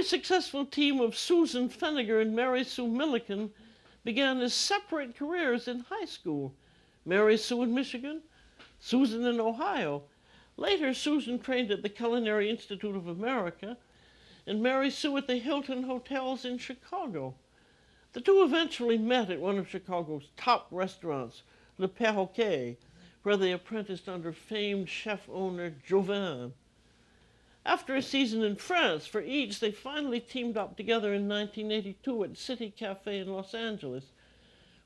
very successful team of Susan Feniger and Mary Sue Milliken began as separate careers in high school. Mary Sue in Michigan, Susan in Ohio. Later, Susan trained at the Culinary Institute of America, and Mary Sue at the Hilton Hotels in Chicago. The two eventually met at one of Chicago's top restaurants, Le Perroquet, where they apprenticed under famed chef-owner Jouvin. After a season in France for each, they finally teamed up together in 1982 at City Cafe in Los Angeles,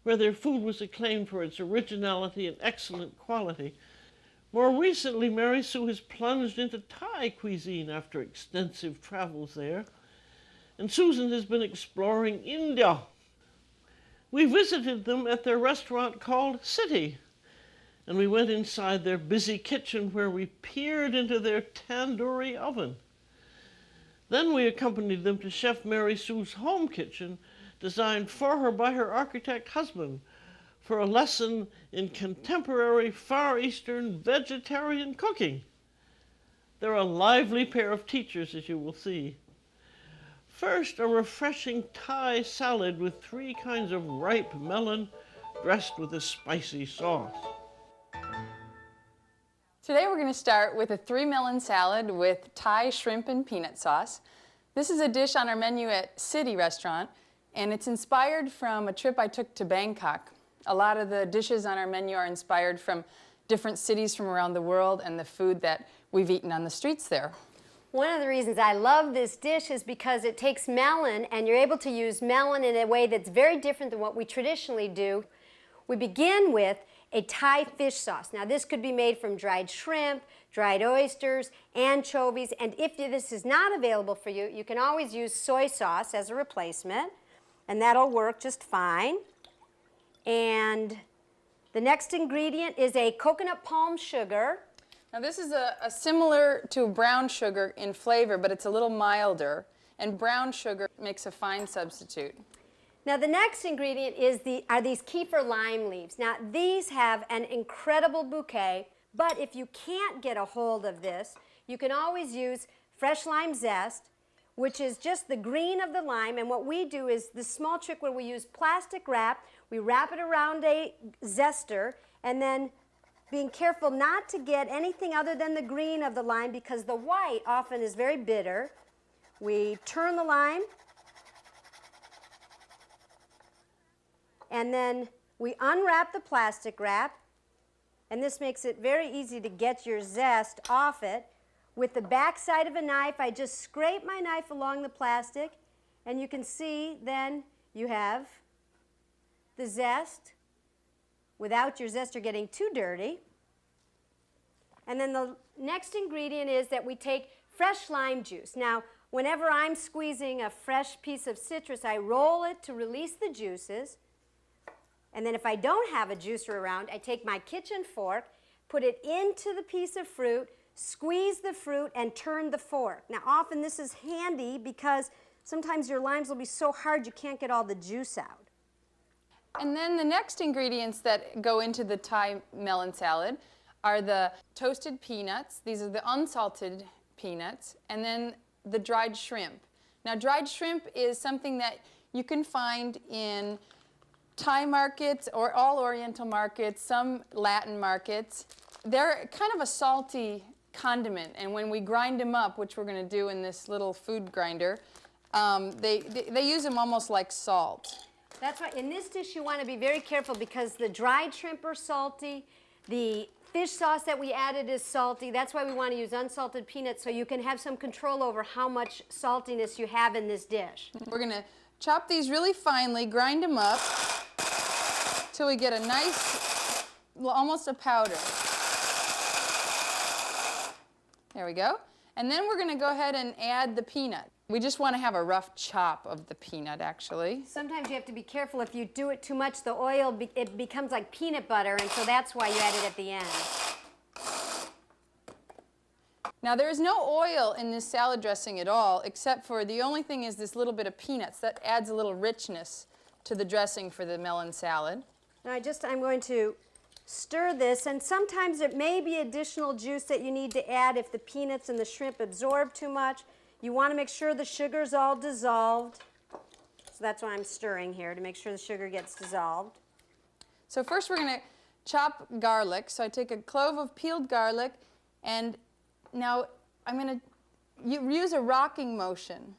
where their food was acclaimed for its originality and excellent quality. More recently, Mary Sue has plunged into Thai cuisine after extensive travels there, and Susan has been exploring India. We visited them at their restaurant called City, and we went inside their busy kitchen where we peered into their tandoori oven. Then we accompanied them to Chef Mary Sue's home kitchen, designed for her by her architect husband, for a lesson in contemporary Far Eastern vegetarian cooking. They're a lively pair of teachers, as you will see. First, a refreshing Thai salad with 3 kinds of ripe melon dressed with a spicy sauce. Today we're going to start with a 3-melon salad with Thai shrimp and peanut sauce. This is a dish on our menu at City Restaurant, and it's inspired from a trip I took to Bangkok. A lot of the dishes on our menu are inspired from different cities from around the world and the food that we've eaten on the streets there. One of the reasons I love this dish is because it takes melon, and you're able to use melon in a way that's very different than what we traditionally do. We begin with a Thai fish sauce. Now this could be made from dried shrimp, dried oysters, anchovies, and if this is not available for you, you can always use soy sauce as a replacement, and that'll work just fine. And the next ingredient is a coconut palm sugar. Now this is a similar to brown sugar in flavor, but it's a little milder, and brown sugar makes a fine substitute. Now the next ingredient are these kefir lime leaves. Now these have an incredible bouquet, but if you can't get a hold of this, you can always use fresh lime zest, which is just the green of the lime, and what we do is this small trick where we use plastic wrap, we wrap it around a zester, and then being careful not to get anything other than the green of the lime because the white often is very bitter. We turn the lime, and then we unwrap the plastic wrap, and this makes it very easy to get your zest off it. With the back side of a knife, I just scrape my knife along the plastic, and you can see then you have the zest without your zester getting too dirty. And then the next ingredient is that we take fresh lime juice. Now, whenever I'm squeezing a fresh piece of citrus, I roll it to release the juices. And then if I don't have a juicer around, I take my kitchen fork, put it into the piece of fruit, squeeze the fruit, and turn the fork. Now, often this is handy because sometimes your limes will be so hard you can't get all the juice out. And then the next ingredients that go into the Thai melon salad are the toasted peanuts. These are the unsalted peanuts, and then the dried shrimp. Now, dried shrimp is something that you can find in Thai markets or all Oriental markets, some Latin markets. They're kind of a salty condiment, and when we grind them up, which we're going to do in this little food grinder, they use them almost like salt. That's right. In this dish, you want to be very careful because the dried shrimp are salty. The fish sauce that we added is salty. That's why we want to use unsalted peanuts so you can have some control over how much saltiness you have in this dish. We're going to chop these really finely, grind them up till we get a nice, almost a powder. There we go. And then we're going to go ahead and add the peanut. We just want to have a rough chop of the peanut, actually. Sometimes you have to be careful. If you do it too much, the oil, it becomes like peanut butter, and so that's why you add it at the end. Now, there is no oil in this salad dressing at all, except for the only thing is this little bit of peanuts. That adds a little richness to the dressing for the melon salad. Now, I'm going to stir this, and sometimes there may be additional juice that you need to add if the peanuts and the shrimp absorb too much. You want to make sure the sugar's all dissolved. So that's why I'm stirring here, to make sure the sugar gets dissolved. So first we're going to chop garlic. So I take a clove of peeled garlic, and now I'm going to use a rocking motion.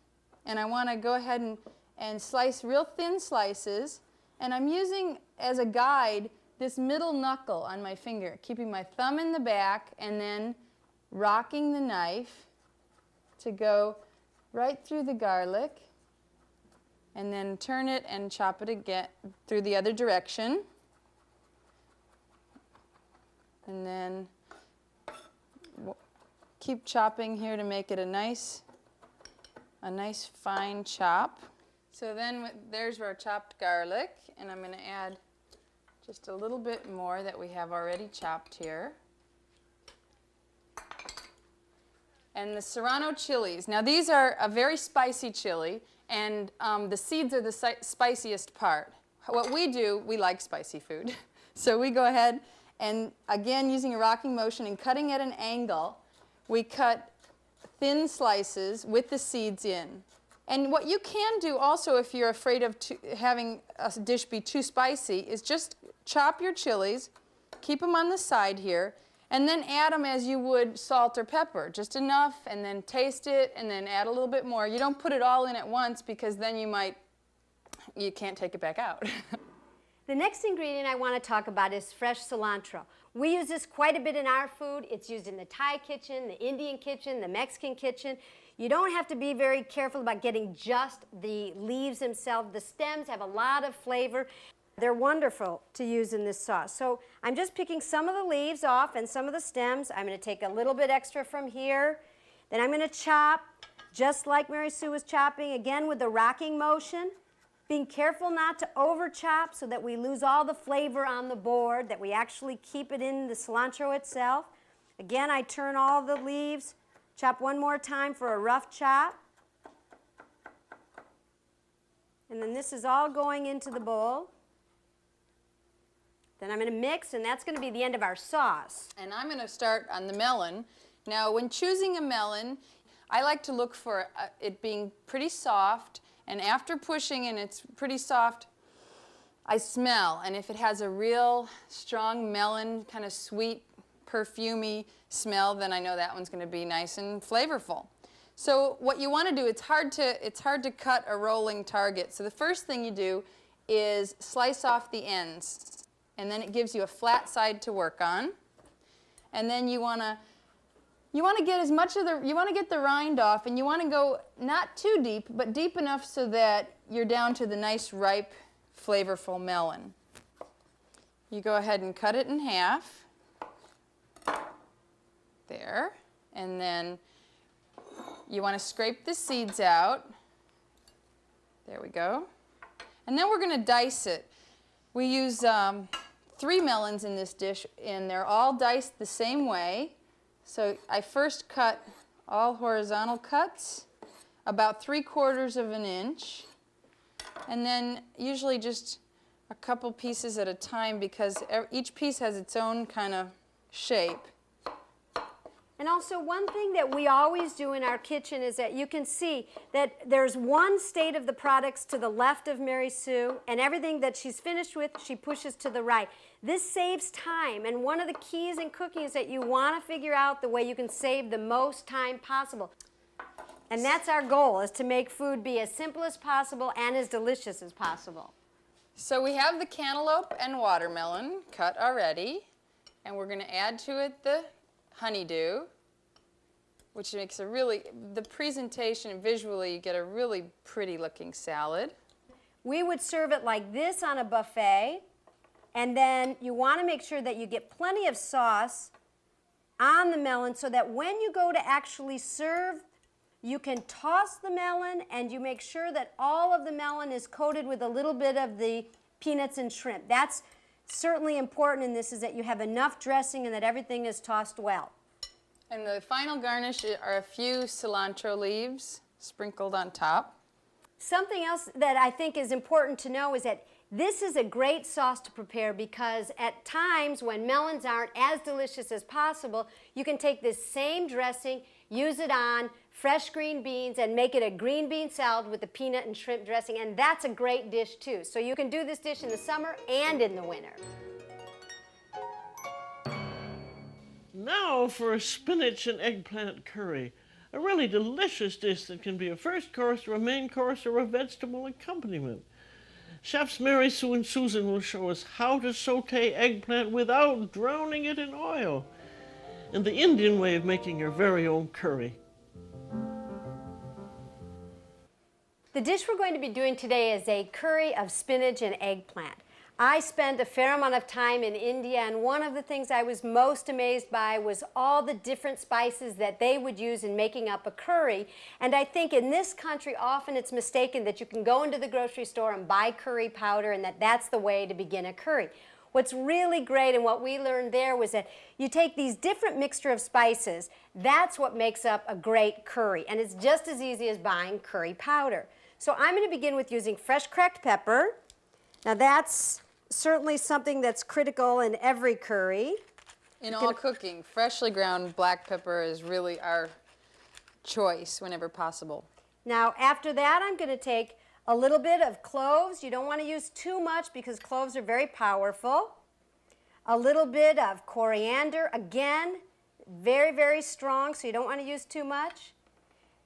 And I want to go ahead and slice real thin slices. And I'm using as a guide this middle knuckle on my finger, keeping my thumb in the back and then rocking the knife to go right through the garlic, and then turn it and chop it again through the other direction. And then keep chopping here to make it a nice fine chop. So then there's our chopped garlic, and I'm going to add just a little bit more that we have already chopped here. And the serrano chilies. Now these are a very spicy chili, and the seeds are the spiciest part. What we do, we like spicy food. So we go ahead and, again, using a rocking motion and cutting at an angle, we cut thin slices with the seeds in. And what you can do also, if you're afraid of having a dish be too spicy, is just chop your chilies, keep them on the side here, and then add them as you would salt or pepper, just enough, and then taste it, and then add a little bit more. You don't put it all in at once, because then you can't take it back out. The next ingredient I want to talk about is fresh cilantro. We use this quite a bit in our food. It's used in the Thai kitchen, the Indian kitchen, the Mexican kitchen. You don't have to be very careful about getting just the leaves themselves. The stems have a lot of flavor. They're wonderful to use in this sauce. So I'm just picking some of the leaves off and some of the stems. I'm going to take a little bit extra from here. Then I'm going to chop, just like Mary Sue was chopping, again with the rocking motion. Being careful not to over chop so that we lose all the flavor on the board, that we actually keep it in the cilantro itself. Again, I turn all the leaves, chop one more time for a rough chop. And then this is all going into the bowl. Then I'm going to mix, and that's going to be the end of our sauce. And I'm going to start on the melon. Now, when choosing a melon, I like to look for it being pretty soft, and after pushing and it's pretty soft, I smell. And if it has a real strong melon, kind of sweet, perfumey smell, then I know that one's going to be nice and flavorful. So what you want to do, it's hard to cut a rolling target. So the first thing you do is slice off the ends. And then it gives you a flat side to work on. And then you want to get as much of you want to get the rind off, and you want to go not too deep, but deep enough so that you're down to the nice, ripe, flavorful melon. You go ahead and cut it in half. There. And then you want to scrape the seeds out. There we go. And then we're going to dice it. We use 3 melons in this dish, and they're all diced the same way. So I first cut all horizontal cuts, about 3/4 of an inch, and then usually just a couple pieces at a time, because each piece has its own kind of shape. And also, one thing that we always do in our kitchen is that you can see that there's one state of the products to the left of Mary Sue, and everything that she's finished with, she pushes to the right. This saves time, and one of the keys in cooking is that you want to figure out the way you can save the most time possible. And that's our goal, is to make food be as simple as possible and as delicious as possible. So we have the cantaloupe and watermelon cut already, and we're going to add to it the honeydew, which makes the presentation, visually, you get a really pretty looking salad. We would serve it like this on a buffet, and then you want to make sure that you get plenty of sauce on the melon so that when you go to actually serve, you can toss the melon and you make sure that all of the melon is coated with a little bit of the peanuts and shrimp. That's certainly important in this, is that you have enough dressing and that everything is tossed well. And the final garnish are a few cilantro leaves sprinkled on top. Something else that I think is important to know is that this is a great sauce to prepare, because at times when melons aren't as delicious as possible, you can take this same dressing use it on fresh green beans and make it a green bean salad with the peanut and shrimp dressing, and that's a great dish too. So you can do this dish in the summer and in the winter. Now for a spinach and eggplant curry, a really delicious dish that can be a first course or a main course or a vegetable accompaniment. Chefs Mary Sue and Susan will show us how to saute eggplant without drowning it in oil, and the Indian way of making your very own curry. The dish we're going to be doing today is a curry of spinach and eggplant. I spent a fair amount of time in India, and one of the things I was most amazed by was all the different spices that they would use in making up a curry. And I think in this country, often it's mistaken that you can go into the grocery store and buy curry powder and that that's the way to begin a curry. What's really great and what we learned there was that you take these different mixture of spices, that's what makes up a great curry. And it's just as easy as buying curry powder. So I'm going to begin with using fresh cracked pepper. Now that's certainly something that's critical in every curry. In all cooking, freshly ground black pepper is really our choice whenever possible. Now after that, I'm going to take a little bit of cloves. You don't want to use too much because cloves are very powerful. A little bit of coriander, again, very, very strong, so you don't want to use too much.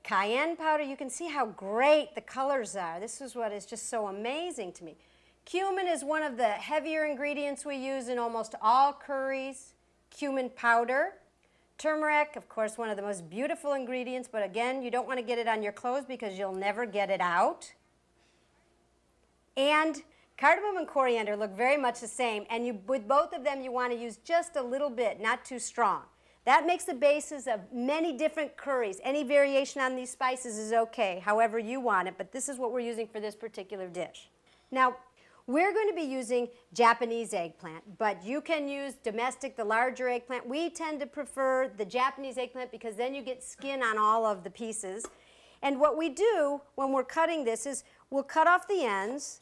Cayenne powder, you can see how great the colors are. This is what is just so amazing to me. Cumin is one of the heavier ingredients we use in almost all curries. Cumin powder. Turmeric, of course, one of the most beautiful ingredients, but again, you don't want to get it on your clothes because you'll never get it out. And cardamom and coriander look very much the same, and with both of them you want to use just a little bit, not too strong. That makes the basis of many different curries. Any variation on these spices is okay, however you want it, but this is what we're using for this particular dish. Now, we're going to be using Japanese eggplant, but you can use domestic, the larger eggplant. We tend to prefer the Japanese eggplant because then you get skin on all of the pieces. And what we do when we're cutting this is we'll cut off the ends,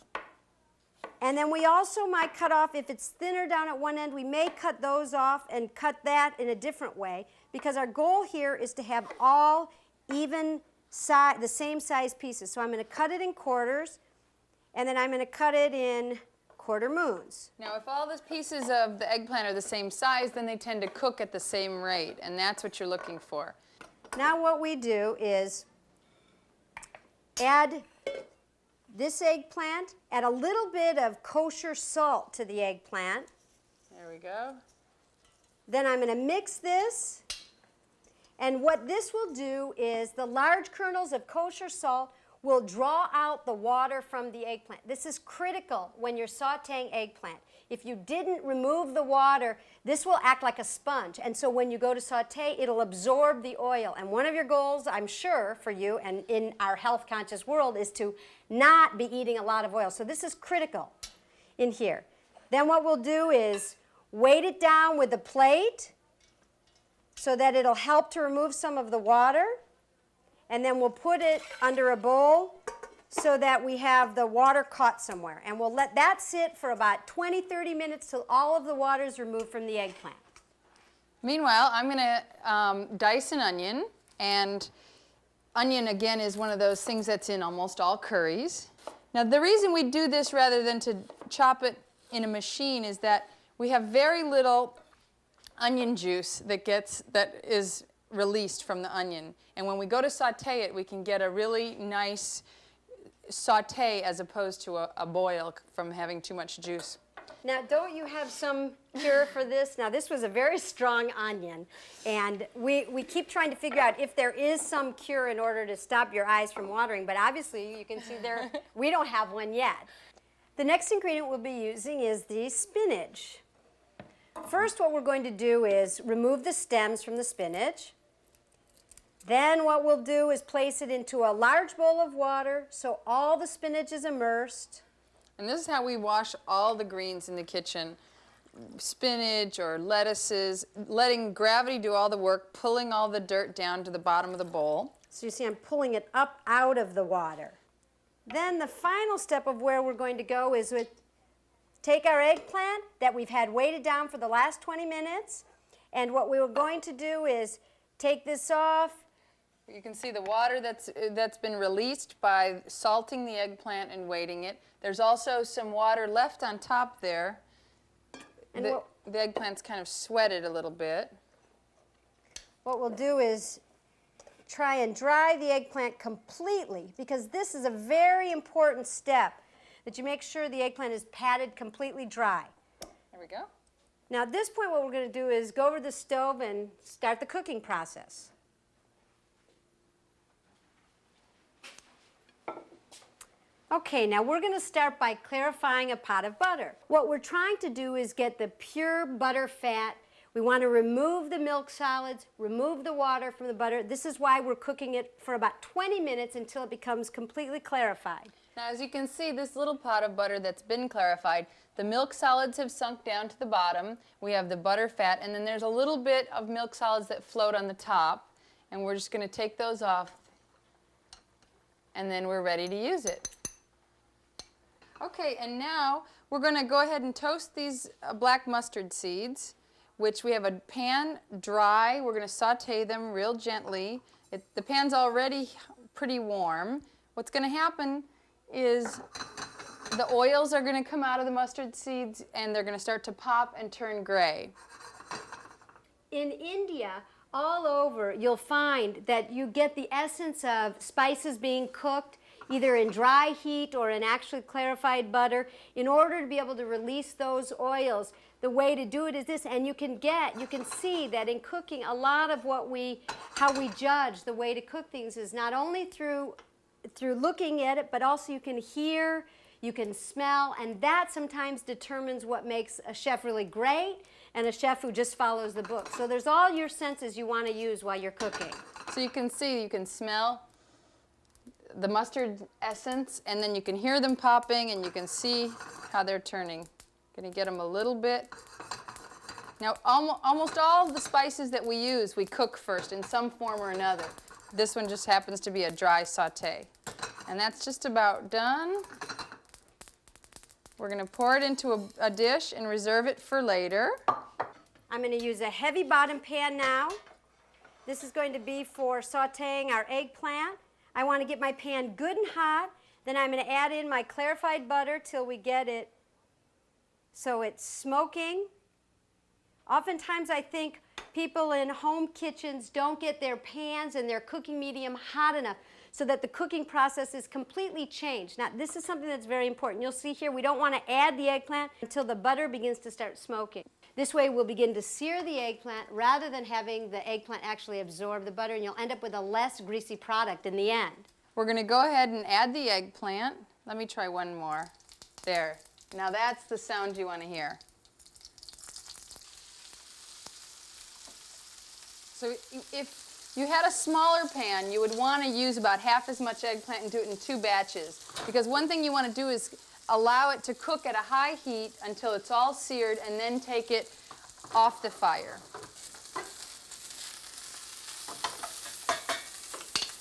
and then we also might cut off, if it's thinner down at one end, we may cut those off and cut that in a different way, because our goal here is to have all even the same size pieces. So I'm going to cut it in quarters, and then I'm going to cut it in quarter moons. Now, if all the pieces of the eggplant are the same size, then they tend to cook at the same rate, and that's what you're looking for. Now what we do is add this eggplant, add a little bit of kosher salt to the eggplant. There we go. Then I'm going to mix this, and what this will do is the large kernels of kosher salt will draw out the water from the eggplant. This is critical when you're sauteing eggplant. If you didn't remove the water, this will act like a sponge, and so when you go to saute, it'll absorb the oil. And one of your goals, I'm sure, for you and in our health-conscious world is to not be eating a lot of oil. So this is critical in here. Then what we'll do is weight it down with a plate so that it'll help to remove some of the water, and then we'll put it under a bowl so that we have the water caught somewhere. And we'll let that sit for about 20-30 minutes till all of the water is removed from the eggplant. Meanwhile, I'm going to dice an onion, and onion, again, is one of those things that's in almost all curries. Now, the reason we do this rather than to chop it in a machine is that we have very little onion juice that is released from the onion. And when we go to saute it, we can get a really nice saute as opposed to a boil from having too much juice. Now, don't you have some cure for this? Now, this was a very strong onion, and we keep trying to figure out if there is some cure in order to stop your eyes from watering, but obviously you can see there we don't have one yet. The next ingredient we'll be using is the spinach. First, what we're going to do is remove the stems from the spinach. Then what we'll do is place it into a large bowl of water so all the spinach is immersed. And this is how we wash all the greens in the kitchen. Spinach or lettuces, letting gravity do all the work, pulling all the dirt down to the bottom of the bowl. So you see I'm pulling it up out of the water. Then the final step of where we're going to go is take our eggplant that we've had weighted down for the last 20 minutes, and what we were going to do is take this off, You can see the water that's been released by salting the eggplant and weighting it. There's also some water left on top there. And The eggplant's kind of sweated a little bit. what we'll do is try and dry the eggplant completely, because this is a very important step, that you make sure the eggplant is patted completely dry. There we go. Now at this point what we're going to do is go over to the stove and start the cooking process. Okay, now we're going to start by clarifying a pot of butter. What we're trying to do is get the pure butter fat. We want to remove the milk solids, remove the water from the butter. This is why we're cooking it for about 20 minutes until it becomes completely clarified. Now, as you can see, this little pot of butter that's been clarified, the milk solids have sunk down to the bottom. We have the butter fat, and then there's a little bit of milk solids that float on the top, and we're just going to take those off, and then we're ready to use it. Okay, and now we're going to go ahead and toast these black mustard seeds, which we have a pan dry. We're going to saute them real gently. The pan's already pretty warm. What's going to happen is the oils are going to come out of the mustard seeds and they're going to start to pop and turn gray. In India, all over, you'll find that you get the essence of spices being cooked either in dry heat or in actually clarified butter. In order to be able to release those oils, the way to do it is this, and you can see that in cooking, a lot of how we judge the way to cook things is not only through looking at it, but also you can hear, you can smell, and that sometimes determines what makes a chef really great and a chef who just follows the book. So there's all your senses you want to use while you're cooking. So you can see, you can smell the mustard essence, and then you can hear them popping, and you can see how they're turning. Going to get them a little bit. Now, almost all of the spices that we use, we cook first in some form or another. This one just happens to be a dry saute. And that's just about done. We're going to pour it into a dish and reserve it for later. I'm going to use a heavy bottom pan now. This is going to be for sauteing our eggplant. I want to get my pan good and hot. Then I'm going to add in my clarified butter till we get it so it's smoking. Oftentimes I think people in home kitchens don't get their pans and their cooking medium hot enough so that the cooking process is completely changed. Now this is something that's very important. You'll see here we don't want to add the eggplant until the butter begins to start smoking. This way we'll begin to sear the eggplant rather than having the eggplant actually absorb the butter, and you'll end up with a less greasy product in the end. We're going to go ahead and add the eggplant. Let me try one more. There. Now that's the sound you want to hear. So if you had a smaller pan, you would want to use about half as much eggplant and do it in 2 batches. Because one thing you want to do is allow it to cook at a high heat until it's all seared, and then take it off the fire.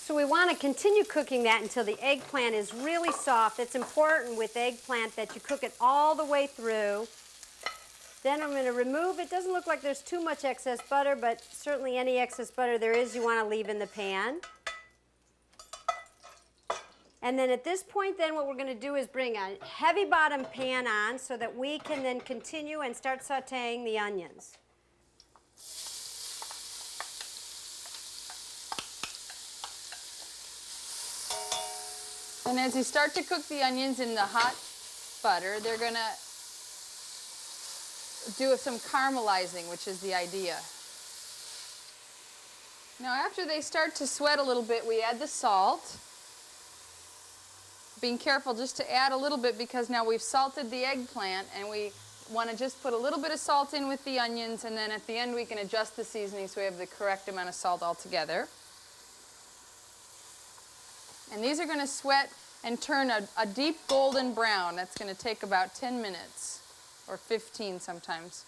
So we want to continue cooking that until the eggplant is really soft. It's important with eggplant that you cook it all the way through. Then I'm going to remove, it doesn't look like there's too much excess butter, but certainly any excess butter there is you want to leave in the pan. And then at this point then what we're going to do is bring a heavy bottom pan on so that we can then continue and start sauteing the onions. And as you start to cook the onions in the hot butter, they're going to do some caramelizing, which is the idea. Now after they start to sweat a little bit, we add the salt. Being careful just to add a little bit because now we've salted the eggplant, and we want to just put a little bit of salt in with the onions, and then at the end we can adjust the seasoning so we have the correct amount of salt altogether. And these are going to sweat and turn a deep golden brown. That's going to take about 10 minutes or 15 sometimes.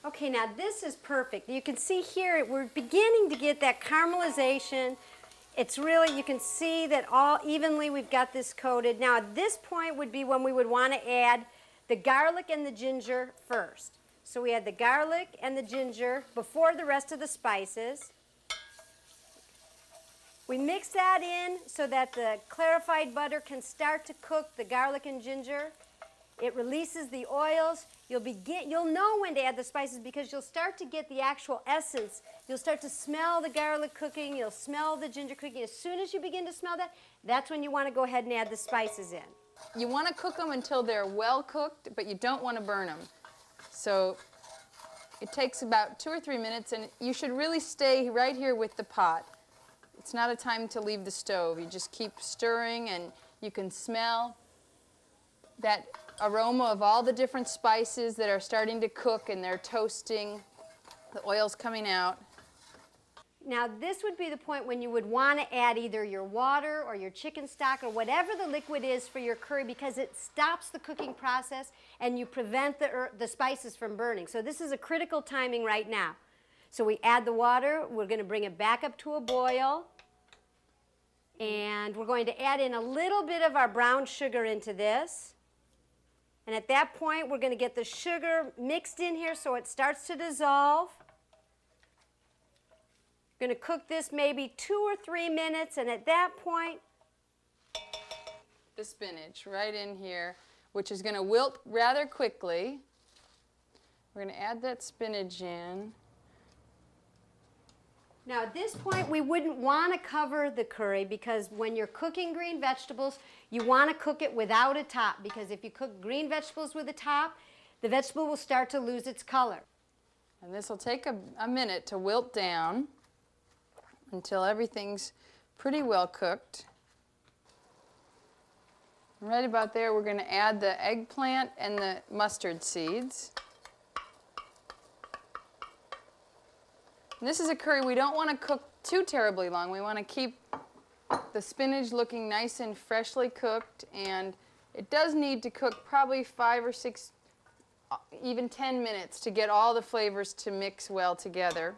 Okay, now this is perfect. You can see here we're beginning to get that caramelization. It's really, you can see that all evenly we've got this coated. Now at this point would be when we would want to add the garlic and the ginger first. So we add the garlic and the ginger before the rest of the spices. We mix that in so that the clarified butter can start to cook the garlic and ginger. It releases the oils. You'll know when to add the spices because you'll start to get the actual essence. You'll start to smell the garlic cooking. You'll smell the ginger cooking. As soon as you begin to smell that, that's when you want to go ahead and add the spices in. You want to cook them until they're well cooked, but you don't want to burn them. So it takes about 2 or 3 minutes, and you should really stay right here with the pot. It's not a time to leave the stove. You just keep stirring, and you can smell that aroma of all the different spices that are starting to cook, and they're toasting. The oil's coming out. Now this would be the point when you would want to add either your water or your chicken stock or whatever the liquid is for your curry because it stops the cooking process and you prevent the spices from burning. So this is a critical timing right now. So we add the water, we're going to bring it back up to a boil, and we're going to add in a little bit of our brown sugar into this. And at that point we're going to get the sugar mixed in here so it starts to dissolve. We're going to cook this maybe 2 or 3 minutes, and at that point, the spinach right in here, which is going to wilt rather quickly. We're going to add that spinach in. Now at this point we wouldn't want to cover the curry because when you're cooking green vegetables, you want to cook it without a top because if you cook green vegetables with a top, the vegetable will start to lose its color. And this will take a minute to wilt down until everything's pretty well cooked. And right about there, we're going to add the eggplant and the mustard seeds. And this is a curry we don't want to cook too terribly long. We want to keep the spinach looking nice and freshly cooked, and it does need to cook probably 5 or 6, even 10 minutes to get all the flavors to mix well together.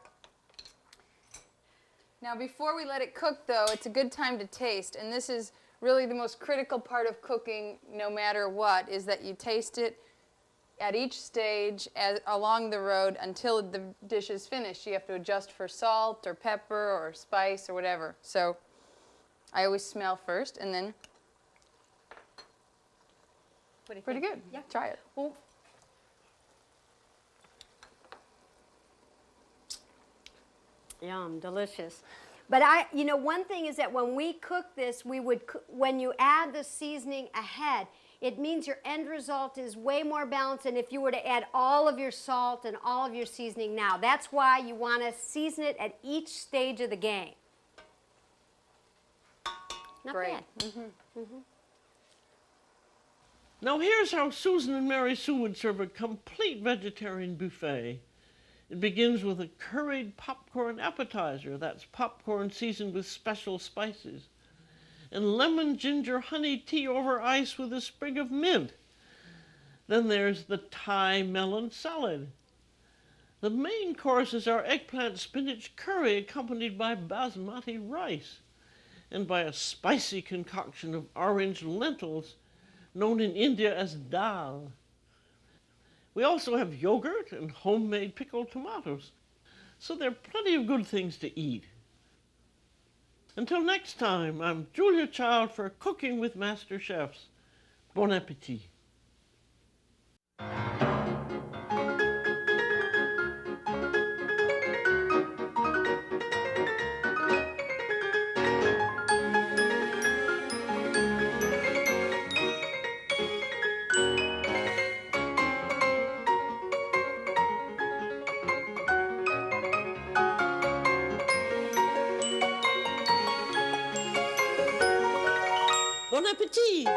Now before we let it cook though, it's a good time to taste, and this is really the most critical part of cooking no matter what, is that you taste it at each stage along the road until the dish is finished. You have to adjust for salt or pepper or spice or whatever. So I always smell first and then pretty good. Yeah. Try it. Well, yum, delicious. But one thing is that when we cook this, when you add the seasoning ahead, it means your end result is way more balanced than if you were to add all of your salt and all of your seasoning now. That's why you want to season it at each stage of the game. Not Great. bad. Mm-hmm. Mm-hmm. Now here's how Susan and Mary Sue would serve a complete vegetarian buffet. It begins with a curried popcorn appetizer. That's popcorn seasoned with special spices. And lemon ginger honey tea over ice with a sprig of mint. Then there's the Thai melon salad. The main course is our eggplant spinach curry accompanied by basmati rice and by a spicy concoction of orange lentils known in India as dal. We also have yogurt and homemade pickled tomatoes. So there are plenty of good things to eat. Until next time, I'm Julia Child for Cooking with Master Chefs. Bon appétit. Bon appétit!